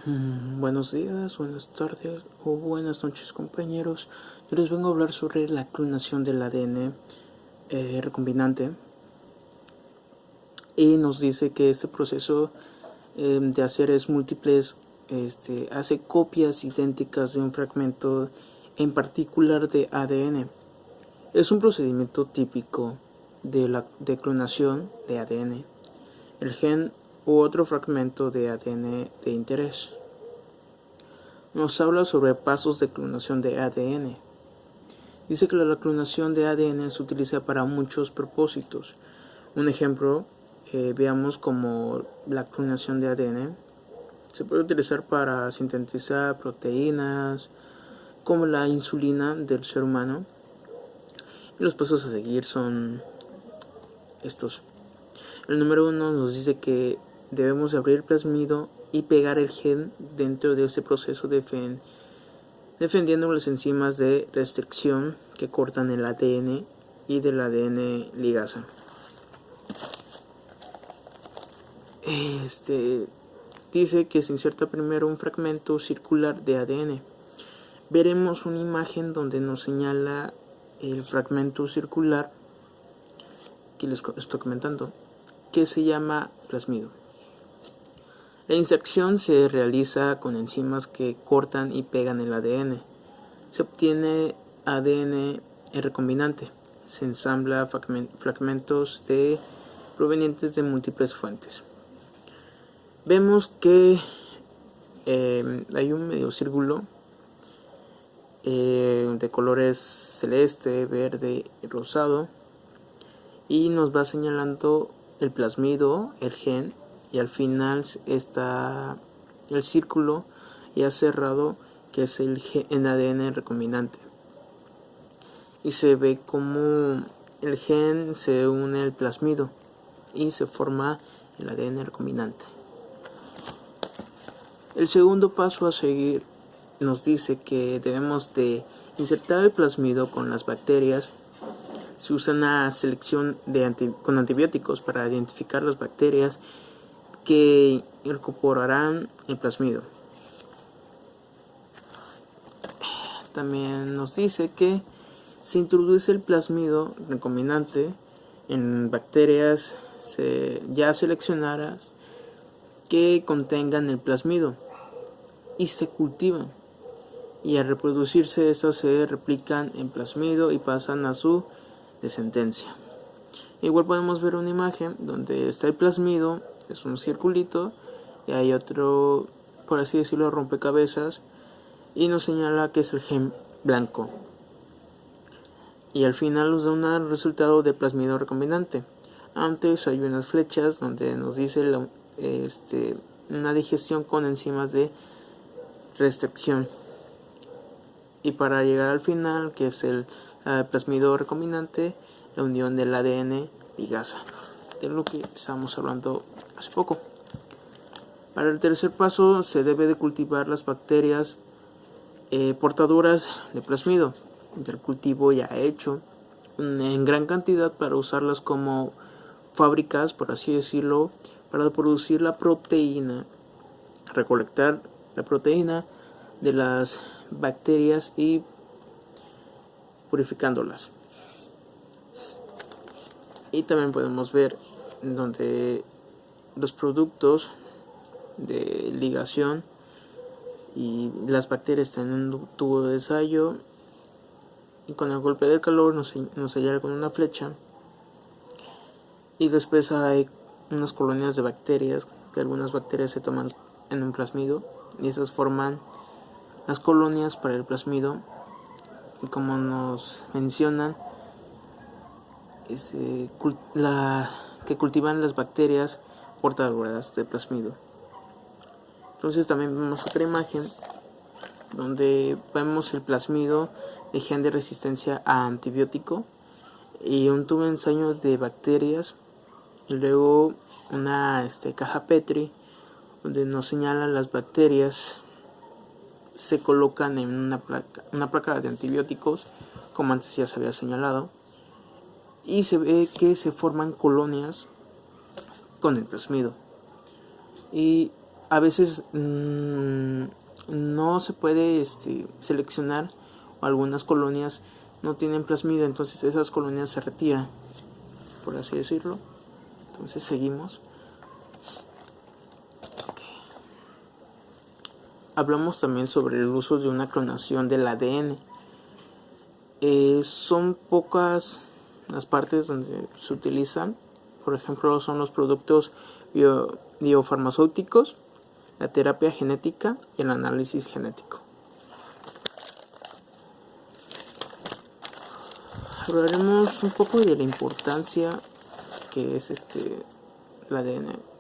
Buenos días, buenas tardes o buenas noches, compañeros. Yo les vengo a hablar sobre la clonación del ADN recombinante, y nos dice que este proceso de hacer múltiples hace copias idénticas de un fragmento en particular de ADN. Es un procedimiento típico de clonación de ADN, el gen u otro fragmento de ADN de interés. Nos habla sobre pasos de clonación de ADN. Dice que la clonación de ADN se utiliza para muchos propósitos. Un ejemplo, veamos como la clonación de ADN se puede utilizar para sintetizar proteínas, como la insulina del ser humano. Y los pasos a seguir son estos. El número 1 nos dice que debemos abrir el plasmido y pegar el gen dentro de este proceso defendiendo las enzimas de restricción que cortan el ADN y del ADN ligasa. Dice que se inserta primero un fragmento circular de ADN. Veremos una imagen donde nos señala el fragmento circular que les estoy comentando, que se llama plasmido. La inserción se realiza con enzimas que cortan y pegan el ADN. Se obtiene ADN recombinante. Se ensambla fragmentos provenientes de múltiples fuentes. Vemos que hay un medio círculo de colores celeste, verde y rosado, y nos va señalando el plasmido, el gen, y al final está el círculo ya cerrado, que es el ADN recombinante. Y se ve como el gen se une al plasmido y se forma el ADN recombinante. El segundo paso a seguir nos dice que debemos de insertar el plasmido con las bacterias. Se usa una selección con antibióticos para identificar las bacterias que incorporarán el plasmido. También nos dice que se introduce el plasmido recombinante en bacterias ya seleccionadas que contengan el plasmido y se cultivan, y al reproducirse estos se replican en plasmido y pasan a su descendencia. Igual podemos ver una imagen donde está el plasmido, es un circulito, y hay otro, por así decirlo, rompecabezas, y nos señala que es el gen blanco, y al final nos da un resultado de plasmido recombinante. Antes hay unas flechas donde nos dice una digestión con enzimas de restricción, y para llegar al final, que es el plasmido recombinante, la unión del ADN ligasa, de lo que estábamos hablando hace poco. Para el tercer paso se debe de cultivar las bacterias portadoras de plasmido del cultivo ya hecho en gran cantidad para usarlas como fábricas, por así decirlo, para producir la proteína, recolectar la proteína de las bacterias y purificándolas. Y también podemos ver donde los productos de ligación y las bacterias están en un tubo de ensayo, y con el golpe del calor nos señala con una flecha, y después hay unas colonias de bacterias, que algunas bacterias se toman en un plasmido y esas forman las colonias para el plasmido. Y como nos mencionan, que cultivan las bacterias portadoras de plasmido. Entonces también vemos otra imagen donde vemos el plasmido de gen de resistencia a antibiótico y un tubo de ensayo de bacterias, y luego una caja Petri donde nos señalan las bacterias se colocan en una placa de antibióticos, como antes ya se había señalado, y se ve que se forman colonias con el plasmido. Y a veces no se puede seleccionar, o algunas colonias no tienen plasmido, entonces esas colonias se retiran, por así decirlo. Entonces seguimos. Hablamos también sobre el uso de una clonación del ADN. Son pocas las partes donde se utilizan. Por ejemplo, son los productos biofarmacéuticos, la terapia genética y el análisis genético. Hablaremos un poco de la importancia que es el ADN.